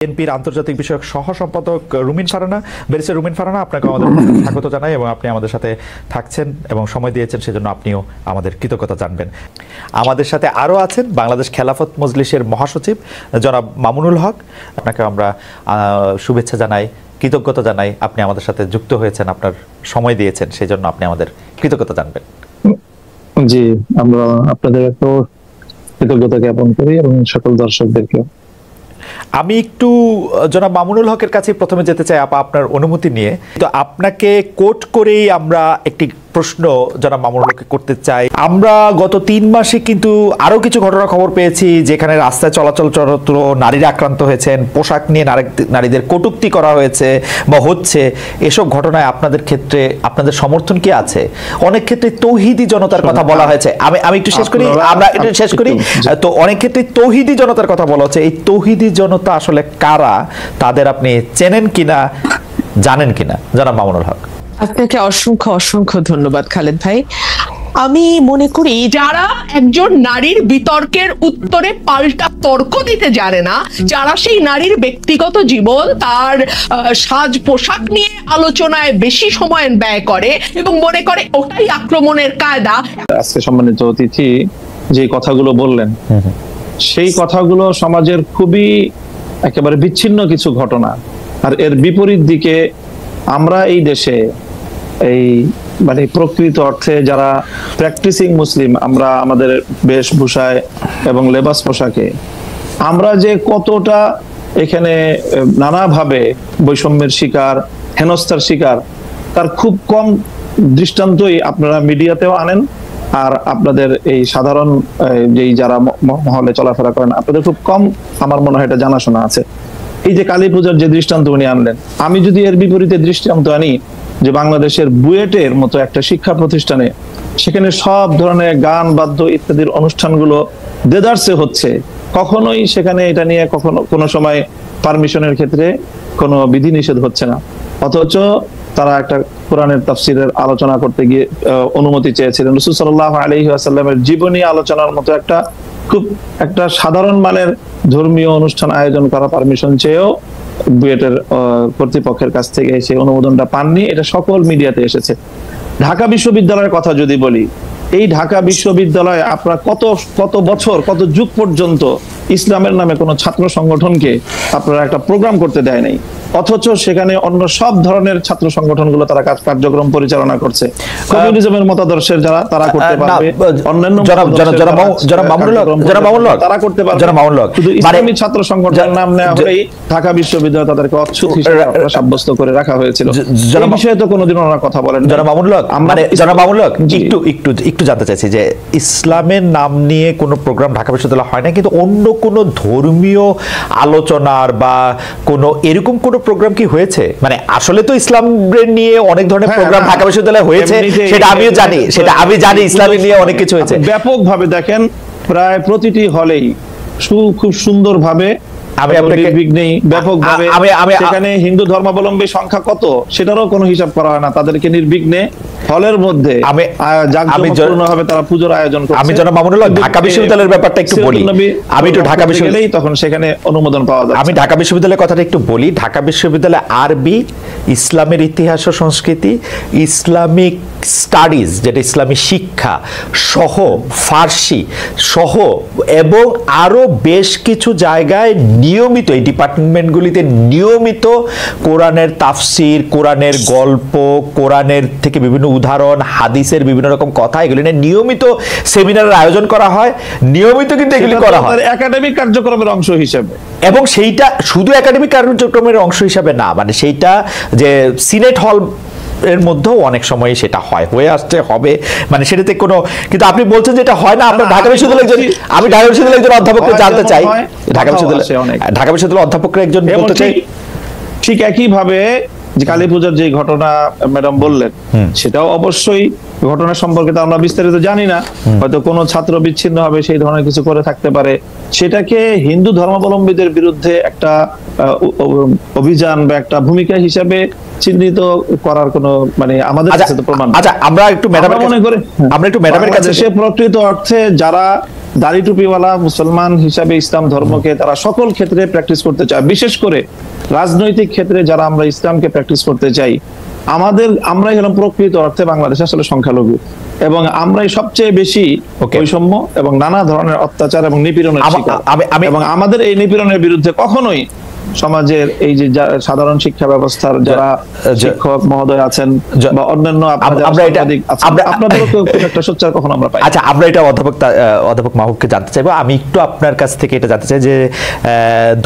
বিএনপির আন্তর্জাতিক বিষয়ক সহ সম্পাদক রুমিন ফারহানা, ব্যারিস্টার রুমিন ফারহানা, আপনাকে আমাদের স্বাগত জানাই এবং আপনি আমাদের সাথে থাকছেন এবং সময় দিয়েছেন সেজন্য আপনিও আমাদের কৃতজ্ঞতা জানবেন। আমাদের সাথে আরও আছেন বাংলাদেশ খেলাফত মজলিসের মহাসচিব জনাব মামুনুল হক, আপনাকে আমরা শুভেচ্ছা জানাই, কৃতজ্ঞতা জানাই, আপনি আমাদের সাথে যুক্ত হয়েছেন, আপনার সময় দিয়েছেন, সেই জন্য আপনি আমাদের কৃতজ্ঞতা জানবেন। জি, আমরা আপনাদের একটু কৃতজ্ঞতা জ্ঞাপন করি এবং সকল দর্শকদেরকে। আমি একটু জনাব মামুনুল হকের কাছে প্রথমে যেতে চাই আপনার অনুমতি নিয়ে। তো আপনাকে কোট করেই আমরা একটি প্রশ্ন জনাব মামুনুল হককে করতে চাই। আমরা গত 3 মাসে কিন্তু আরো কিছু ঘটনা খবর পেয়েছি যেখানে রাস্তায় চলাচলরত নারীরা আক্রান্ত হয়েছেন, পোশাক নিয়ে নারীদের কটূক্তি করা হয়েছে বা হচ্ছে। এসব ঘটনায় আপনাদের ক্ষেত্রে আপনাদের সমর্থন কি আছে? অনেক ক্ষেত্রে তৌহিদি জনতার কথা বলা হয়েছে। আমি একটু শেষ করি, আমরা এটা শেষ করি। তো অনেক ক্ষেত্রে তৌহিদি জনতার কথা বলা হচ্ছে। এই তৌহিদি জনতা আসলে কারা, তাদের আপনি চেনেন কিনা, জানেন কিনা? জনাব মামুনুল হক। আপনাকে অসংখ্য অসংখ্য ধন্যবাদ খালেদ ভাই। আমি মনে করি যারা একজন নারীর বিতর্কের উত্তরে পাল্টা তর্ক দিতে জানে না, যারা সেই নারীর ব্যক্তিগত জীবন, তার সাজ পোশাক নিয়ে আলোচনায় বেশি সময় ব্যয় করে এবং মনে করে ওটাই আক্রমণের কায়দা। আজকে সম্মানিত অতিথি যে কথাগুলো বললেন, সেই কথাগুলো সমাজের খুবই একেবারে বিচ্ছিন্ন কিছু ঘটনা। আর এর বিপরীত দিকে আমরা এই দেশে এই মানে প্রকৃত অর্থে যারা প্র্যাকটিসিং মুসলিম, আমরা আমাদের বেশভূষায় এবং লেবাস পোশাকে আমরা যে কতটা এখানে নানাভাবে বৈষম্যের শিকার, হেনস্থার শিকার, তার খুব কম দৃষ্টান্তই আপনারা মিডিয়াতেও আনেন। আর আপনাদের এই সাধারণ যেই যারা মহলে চলাফেরা করেন, আপনাদের খুব কম আমার মনে হয় এটা জানাশোনা আছে। এই যে কালী পূজার যে দৃষ্টান্ত উনি আনলেন, আমি যদি এর বিপরীতে দৃষ্টান্ত আনি যে বাংলাদেশের বুয়েটের মতো একটা শিক্ষা প্রতিষ্ঠানে, সেখানে সব ধরনের গান বাদ্য ইত্যাদির অনুষ্ঠানগুলো দেদারসে হচ্ছে, কখনোই সেখানে এটা নিয়ে কখনো কোনো সময় পারমিশনের ক্ষেত্রে কোনো বিধিনিষেধ হচ্ছে না, অথচ তারা একটা কোরআনের তাফসিরের আলোচনা করতে গিয়ে অনুমতি চেয়েছিলেন। রাসূল সাল্লাল্লাহু আলাইহি ওয়াসাল্লামের জীবনী আলোচনার মতো খুব একটা সাধারণ মানের ধর্মীয় অনুষ্ঠান আয়োজন করা পারমিশন চেয়েও বুয়েটের কর্তৃপক্ষের কাছ থেকে সেই অনুমোদনটা পাননি। এটা সকল মিডিয়াতে এসেছে। ঢাকা বিশ্ববিদ্যালয়ের কথা যদি বলি, এই ঢাকা বিশ্ববিদ্যালয়ে আপনারা কত বছর, কত যুগ পর্যন্ত ইসলামের নামে কোনো ছাত্র সংগঠনকে আপনারা একটা প্রোগ্রাম করতে দেয় নাই, অথচ সেখানে অন্য সব ধরনের ছাত্র সংগঠনগুলো তারা কার্যক্রম পরিচালনা করছে। কমিউনিজমের মতাদর্শের যারা, তারা করতে পারবে, অন্যান্য তারা করতে পারবে, শুধু ইসলামী ছাত্র সংগঠনের নাম নেওয়া হলেই ঢাকা বিশ্ববিদ্যালয় তাদেরকে অচ্ছুত হিসেবে সাব্যস্ত করে রাখা হয়েছিল। এই বিষয়ে তো কোনোদিন ওনারা কথা বলেন। জনাব মামুনুল হক, একটু জানতে চাইছি যে ইসলামের নাম নিয়ে কোনো প্রোগ্রাম ঢাকা বিশ্ববিদ্যালয় হয় না, কিন্তু অন্য কোনো ধর্মীয় আলোচনার বা কোনো এরকম কোনো প্রোগ্রাম কি হয়েছে? মানে আসলে তো ইসলামের নিয়ে অনেক ধরনের প্রোগ্রাম ঢাকা বিশ্ববিদ্যালয়ে হয়েছে, সেটা আমিও জানি, ইসলামের নিয়ে অনেক কিছু হয়েছে। ব্যাপকভাবে দেখেন, প্রায় প্রতিটি হলেই খুব সুন্দরভাবে সেখানে হিন্দু ধর্মাবলম্বী সংখ্যা কত সেটারও কোনো হিসাব করা হয় না। তাদেরকে নির্বিঘ্নে হলের মধ্যে জাঁকজমকপূর্ণভাবে তারা পূজার আয়োজন করছে। আমি জনাব মামুনুল হক ঢাকা বিশ্ববিদ্যালয়ের ব্যাপারটা একটু বলি। আমি একটু ঢাকা বিশ্ববিদ্যালয়ে তখন সেখানে অনুমোদন পাওয়া যায়। আমি ঢাকা বিশ্ববিদ্যালয়ের কথাটা একটু বলি। ঢাকা বিশ্ববিদ্যালয়ে আরবি, ইসলামের ইতিহাস ও সংস্কৃতি, ইসলামিক স্টাডিজ যেটা ইসলামী শিক্ষা সহ, ফার্সি সহ এবং আরো বেশ কিছু জায়গায় নিয়মিত এই ডিপার্টমেন্টগুলিতে নিয়মিত কোরআনের তাফসির, কোরআনের গল্প, কোরআনের থেকে বিভিন্ন উদাহরণ, হাদিসের বিভিন্ন রকম কথা, এগুলি নিয়ে নিয়মিত সেমিনারের আয়োজন করা হয়। নিয়মিত কিন্তু এগুলি করা হয় একাডেমিক কার্যক্রমের অংশ হিসেবে, এবং সেইটা শুধু একাডেমিক কার্যক্রমের অংশ হিসেবে না, মানে সেইটা যে সিনেট হল এর মধ্যেও অনেক সময় সেটা হয়ে আসছে, হবে, মানে সেটাতে কোনো, কিন্তু আপনি বলছেন যে এটা হয় না। আমরা ঢাকা বিশ্ববিদ্যালয়ের আমি ঢাকা বিশ্ববিদ্যালয়ের একজন অধ্যাপককে জানতে চাই, ঢাকা বিশ্ববিদ্যালয়ের অধ্যাপকরা একজন বলতে চাই, ঠিক একইভাবে যে কালী পূজার যে ঘটনা ম্যাডাম বললেন, সেটাও অবশ্যই ঘটনা সম্পর্কে তো আমরা বিস্তারিত জানি না, হয়তো কোনো ছাত্র বিচ্ছিন্ন হবে সেই ধরনের কিছু করে থাকতে পারে। সেটাকে হিন্দু ধর্মাবলম্বীদের বিরুদ্ধে একটা অভিযান বা একটা ভূমিকা হিসেবে চিহ্নিত করার কোনো মানে আমাদের কাছে তো প্রমাণ। আচ্ছা, আমরা একটু ম্যাডামের কাছে, সে প্রকৃত অর্থে যারা দাড়ি টুপিওয়ালা মুসলমান হিসাবে ইসলাম ধর্মকে তারা সকল ক্ষেত্রে প্র্যাকটিস করতে চায়, বিশেষ করে রাজনৈতিক ক্ষেত্রে যারা আমরা ইসলামকে প্র্যাকটিস করতে চাই, আমরাই হলাম প্রকৃত অর্থে বাংলাদেশে আসলে সংখ্যালঘু, এবং আমরাই সবচেয়ে বেশি বৈষম্য এবং নানা ধরনের অত্যাচার এবং নিপীড়নের শিকার। এবং আমাদের এই নিপীড়নের বিরুদ্ধে কখনোই সমাজের এই যে সাধারণ শিক্ষা ব্যবস্থার যারা শিক্ষক মহোদয় আছেন বা অন্যান্য আপনাদেরও খুব একটা সোচ্চার কখনো আমরা পাই। আচ্ছা, আমরা এটা অধ্যাপক মাহবুবকে জানতে চাইবো। আমি একটু আপনার কাছ থেকে এটা জানতে চাই যে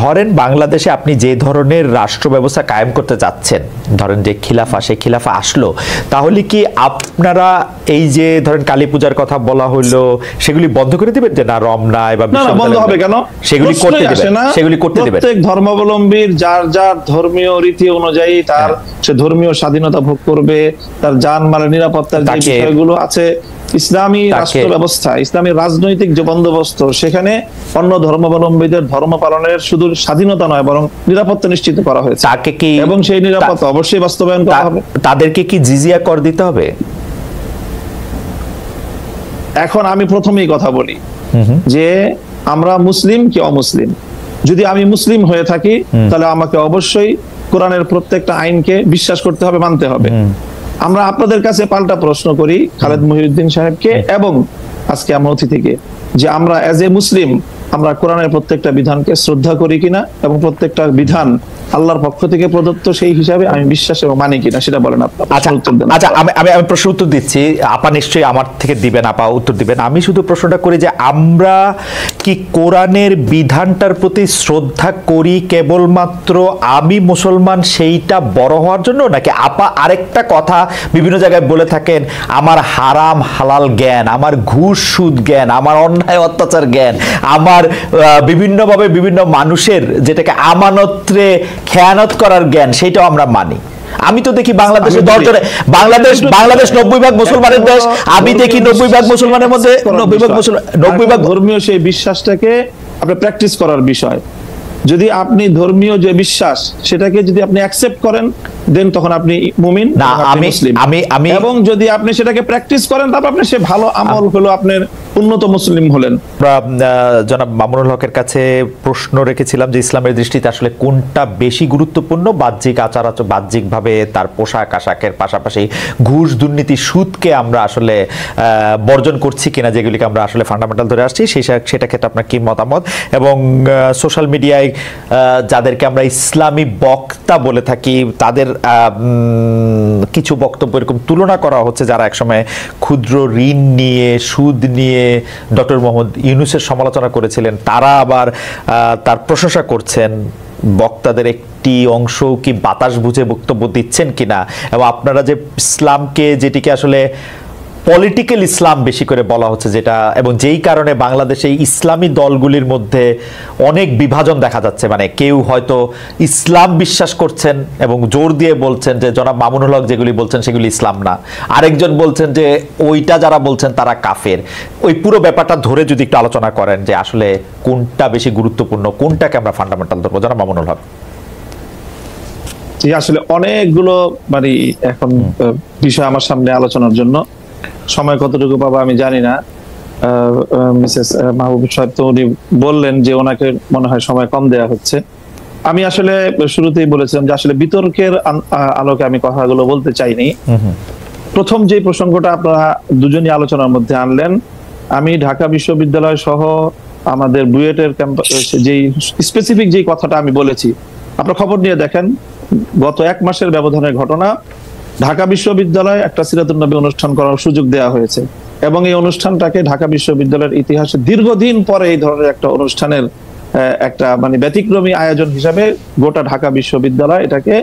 ধরেন বাংলাদেশে আপনি যে ধরনের রাষ্ট্র ব্যবস্থা কায়েম করতে চাচ্ছেন, ধরেন যে খিলাফা, সেই খিলাফা আসলো, তাহলে কি আপনারা এই যে ধরেন কালী পূজার কথা বলা হলো সেগুলি বন্ধ করে দিবেন? যে না, রমনায় বা বন্ধ হবে কেন, সেগুলি করতে দিবেন? সেগুলি করতে দিবেন। প্রত্যেক ধর্মাবলম্বীর যার যার ধর্মীয় রীতি অনুযায়ী তার সে ধর্মীয় স্বাধীনতা ভোগ করবে, তার জানমালের নিরাপত্তার যে বিষয়গুলো আছে, ইসলামী রাষ্ট্র ব্যবস্থা, ইসলামী রাজনৈতিক যে বন্দোবস্ত, সেখানে অন্য ধর্মাবলম্বীদের ধর্ম পালনের শুধু স্বাধীনতা নয় বরং নিরাপত্তা নিশ্চিত করা হয়েছে, এবং সেই নিরাপত্তা অবশ্যই বাস্তবায়ন করা হবে। তাদেরকে কি জিজিয়া কর দিতে হবে? এখন আমি প্রথমেই কথা বলি যে আমরা মুসলিম কি অমুসলিম। যদি আমি মুসলিম হয়ে থাকি তাহলে আমাকে অবশ্যই কোরআনের প্রত্যেকটা আইনকে বিশ্বাস করতে হবে, মানতে হবে। আমরা আপনাদের কাছে পাল্টা প্রশ্ন করি, খালেদ মহিউদ্দিন সাহেবকে এবং আজকে আমার অতিথিকে, যে আমরা এজ এ মুসলিম আমরা কোরআনের প্রত্যেকটা বিধানকে শ্রদ্ধা করি কিনা, এবং প্রত্যেকটা বিধান আল্লাহর পক্ষ থেকে প্রদত্ত সেই হিসাবে আমি বিশ্বাস এবং মানি কিনা, সেটা বলেন আপনি। আচ্ছা, আমি প্রশ্ন উত্তর দিচ্ছি, আপা নিশ্চয়ই আমার থেকে দিবেন, আপা উত্তর দিবেন। আমি শুধু প্রশ্নটা করি যে আমরা কি কোরআনের বিধানটার প্রতি শ্রদ্ধা করি কেবলমাত্র আমি মুসলমান সেইটা বড় হওয়ার জন্য, নাকি আপা আরেকটা কথা বিভিন্ন জায়গায় বলে থাকেন, আমার হারাম হালাল জ্ঞান, আমার ঘুষ সুদ জ্ঞান, আমার অন্যায় অত্যাচার জ্ঞান, আমার বিভিন্নভাবে বিভিন্ন মানুষের যেটাকে আমানতরে খেয়ানত করার জ্ঞান, সেটাও আমরা মানি। আমি তো দেখি বাংলাদেশে বাংলাদেশ 90 ভাগ মুসলমানের দেশ, আমি দেখি 90 ভাগ মুসলমানের মধ্যে 90 ভাগ ধর্মীয় সেই বিশ্বাসটাকে আপনি প্র্যাকটিস করার বিষয়। যদি আপনি ধর্মীয় যে বিশ্বাস সেটাকে যদি আপনি অ্যাকসেপ্ট করেন, দেন তখন আপনি মুমিন না, আমি এবং যদি আপনি সেটাকে প্র্যাকটিস করেন তারপর আপনি সে ভালো আমল হলো আপনার উন্নত মুসলিম হলেন। জনাব মামুনুল হকের কাছে প্রশ্ন রেখেছিলাম যে ইসলামের দৃষ্টিতে আসলে কোনটা বেশি গুরুত্বপূর্ণ, বাহ্যিক বাহ্যিকভাবে তার পোশাক আশাকের পাশাপাশি ঘুষ দুর্নীতি সুদকে আমরা আসলে বর্জন করছি কিনা, যেগুলিকে আমরা আসলে ফান্ডামেন্টাল ধরে আসছি, সেটা ক্ষেত্রে আপনার কি মতামত। এবং সোশ্যাল মিডিয়ায় যাদেরকে আমরা ইসলামী বক্তা বলে থাকি, তাদের কিছু বক্তব্য এরকম তুলনা করা হচ্ছে যারা একসময় ক্ষুদ্র ঋণ নিয়ে সুদ নিয়ে ডক্টর মোহাম্মদ ইউনূসের সমালোচনা করেছিলেন, তারা আবার তার প্রশংসা করছেন। বক্তাদের একটি অংশ কি বাতাস বুঝে বক্তব্য দিচ্ছেন কিনা, এবং আপনারা যে ইসলামকে, যেটিকে আসলে পলিটিক্যাল ইসলাম বেশি করে বলা হচ্ছে, যেটা এবং যেই কারণে বাংলাদেশে ইসলামী দলগুলির মধ্যে অনেক বিভাজন দেখা যাচ্ছে, মানে কেউ হয়তো ইসলাম বিশ্বাস করছেন এবং জোর দিয়ে বলছেন যে জনাব মামুনুল হক যেগুলি বলছেন সেগুলি ইসলাম না, আরেকজন বলছেন যে ওইটা যারা বলছেন তারা কাফের। ওই পুরো ব্যাপারটা ধরে যদি একটু আলোচনা করেন যে আসলে কোনটা বেশি গুরুত্বপূর্ণ, কোনটাকে আমরা ফান্ডামেন্টাল ধরবো, জনাব মামুনুল হক। আসলে অনেকগুলো মানে এখন বিষয় আমার সামনে আলোচনার জন্য, সময় কতটুকু পাবো আমি জানি না। মিসেস মাহবুব সাহেব তো উনি বললেন যে ওনাকে মনে হয় সময় কম দেয়া হচ্ছে। আমি আসলে শুরুতেই বলেছিলাম যে আসলে বিতর্কের আলোকে আমি কথাগুলো বলতে চাইনি। প্রথম যে প্রসঙ্গটা আপনারা দুজনই আলোচনার মধ্যে আনলেন, আমি ঢাকা বিশ্ববিদ্যালয় সহ আমাদের বুয়েটের ক্যাম্পাস যেই স্পেসিফিক যেই কথাটা আমি বলেছি, আপনারা খবর নিয়ে দেখেন, গত 1 মাসের ব্যবধানের ঘটনা। ঢাকা বিশ্ববিদ্যালয়ে একটা সিরাতুন নবী অনুষ্ঠান করার সুযোগ দেওয়া হয়েছে, এবং এই অনুষ্ঠানটাকে ঢাকা বিশ্ববিদ্যালয়ের ইতিহাসে দীর্ঘদিন পরে এই ধরনের একটা অনুষ্ঠানের একটা মানে ব্যতিক্রমী আয়োজন হিসাবে গোটা ঢাকা বিশ্ববিদ্যালয় এটাকে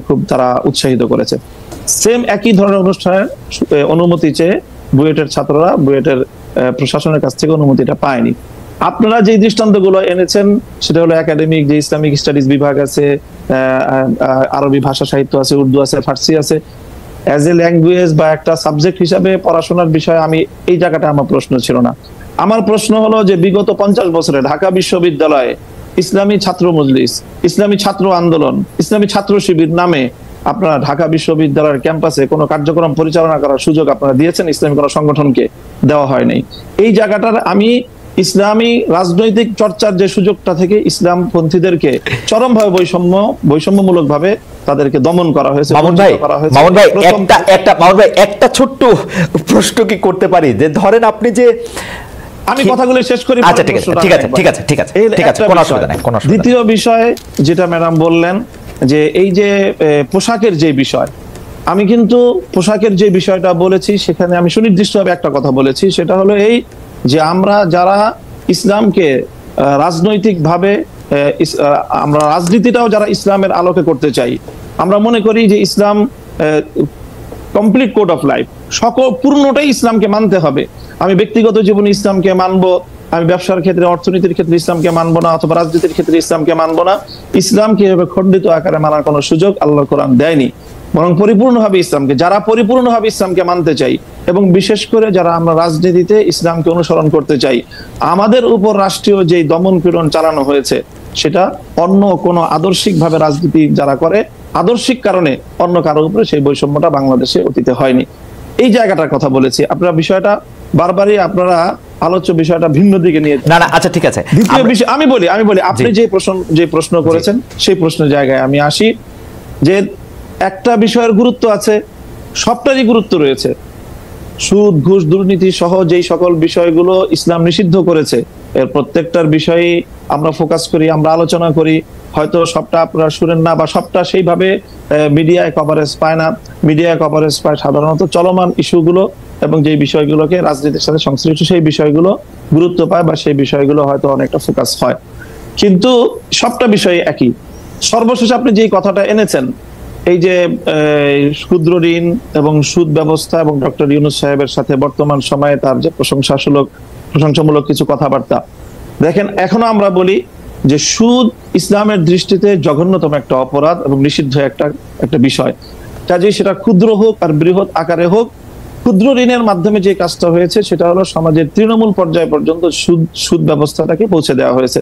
খুব তারা উৎসাহিত করেছে। সেম একই ধরনের অনুষ্ঠানের অনুমতি চেয়ে বুয়েটের ছাত্ররা বুয়েটের প্রশাসনের কাছ থেকে অনুমতিটা পায়নি। আপনারা যে দৃষ্টান্তগুলো এনেছেন সেটা হলো একাডেমিক যে ইসলামিক স্টাডিজ বিভাগ আছে, আরবি ভাষা সাহিত্য আছে, উর্দু আছে, ফার্সি আছে, অ্যাজ এ ল্যাঙ্গুয়েজ বা একটা সাবজেক্ট হিসাবে পড়াশোনার বিষয়ে আমি এই জায়গাটা আমার প্রশ্ন ছিল না। আমার প্রশ্ন হলো যে বিগত 50 বছরে ঢাকা বিশ্ববিদ্যালয়ে ইসলামী ছাত্র মজলিস, ইসলামী ছাত্র আন্দোলন, ইসলামী ছাত্র শিবির নামে আপনারা ঢাকা বিশ্ববিদ্যালয়ের ক্যাম্পাসে কোনো কার্যক্রম পরিচালনা করার সুযোগ আপনারা দিয়েছেন, ইসলামী কোনো সংগঠনকে দেওয়া হয় নাই। এই জায়গাটার আমি ইসলামী রাজনৈতিক চর্চার যে সুযোগটা থেকে ইসলামপন্থীদেরকে চরমভাবে বৈষম্যমূলক ভাবে তাদেরকে দমন করা হয়েছে। মামুন ভাই একটা ছোট্ট প্রশ্ন কি করতে পারি, যে ধরেন আপনি যে আমি কথাগুলো শেষ করি। আচ্ছা ঠিক আছে কোনো অসুবিধা নাই। দ্বিতীয় বিষয় যেটা ম্যাডাম বললেন যে এই যে পোশাকের যে বিষয়, আমি কিন্তু পোশাকের যে বিষয়টা বলেছি সেখানে আমি সুনির্দিষ্টভাবে একটা কথা বলেছি, সেটা হলো এই যে আমরা যারা ইসলামকে রাজনৈতিকভাা আমরা রাজনীতিটাও যারা ইসলামের আলোকে করতে চাই, আমরা মনে করি যে ইসলাম কমপ্লিট কোড অফ লাইফ, পূর্ণটাই ইসলামকে মানতে হবে। আমি ব্যক্তিগত জীবনে ইসলামকে মানবো, আমি ব্যবসার ক্ষেত্রে অর্থনীতির ক্ষেত্রে ইসলামকে মানবো না, অথবা রাজনীতির ক্ষেত্রে ইসলামকে মানবো না। ইসলামকে এভাবে খণ্ডিত আকারে মানার কোনো সুযোগ আল্লাহ কোরআন দেয়নি, বরং পরিপূর্ণভাবে ইসলামকে, যারা পরিপূর্ণভাবে ইসলামকে মানতে চাই এবং বিশেষ করে যারা আমরা রাজনীতিতে ইসলামকে অনুসরণ করতে চাই, আমাদের উপর রাষ্ট্রীয় যে দমন পীড়ন চালানো হয়েছে সেটা অন্য কোনো আদর্শিকভাবে রাজনীতি যারা করে, আদর্শিক কারণে অন্য কারোর উপরে সেই বৈষম্যটা বাংলাদেশে অতীতে হয়নি। এই জায়গাটার কথা বলেছি। আপনারা বিষয়টা বারবারই আপনারা আলোচ্য বিষয়টা ভিন্ন দিকে নিয়ে না আচ্ছা ঠিক আছে। দ্বিতীয় বিষয় আমি বলি আপনি যে প্রশ্ন করেছেন সেই প্রশ্নের জায়গায় আমি আসি, যে একটা বিষয়ের গুরুত্ব আছে, সবটারই গুরুত্ব রয়েছে। সুদ, ঘুষ, দুর্নীতি সহ যেই সকল বিষয়গুলো ইসলাম নিষিদ্ধ করেছে এর প্রত্যেকটার বিষয়ে আমরা ফোকাস করি, আমরা আলোচনা করি। হয়তো সবটা আপনারা শুনেন না বা সবটা সেইভাবে মিডিয়ায় কভারেজ পায় না। মিডিয়ায় কভারেজ পায় সাধারণত চলমান ইস্যুগুলো এবং যে বিষয়গুলোকে রাজনীতির সাথে সংশ্লিষ্ট সেই বিষয়গুলো গুরুত্ব পায় বা সেই বিষয়গুলো হয়তো অনেকটা ফোকাস হয়, কিন্তু সবটা বিষয় একই। সর্বশেষ আপনি যে কথাটা এনেছেন, এই যে ক্ষুদ্র ঋণ এবং সুদ ব্যবস্থা এবং ডক্টর ইউনূস সাহেবের সাথে বর্তমান সময়ে তার যে প্রশংসামূলক কিছু কথাবার্তা, দেখেন এখনো আমরা বলি যে সুদ ইসলামের দৃষ্টিতে জঘন্যতম একটা অপরাধ এবং নিষিদ্ধ একটা বিষয়। কাজেই সেটা ক্ষুদ্র হোক আর বৃহৎ আকারে হোক, ক্ষুদ্র ঋণের মাধ্যমে যে কাজটা হয়েছে সেটা হলো সমাজের তৃণমূল পর্যায় পর্যন্ত সুদ ব্যবস্থাটাকে পৌঁছে দেওয়া হয়েছে।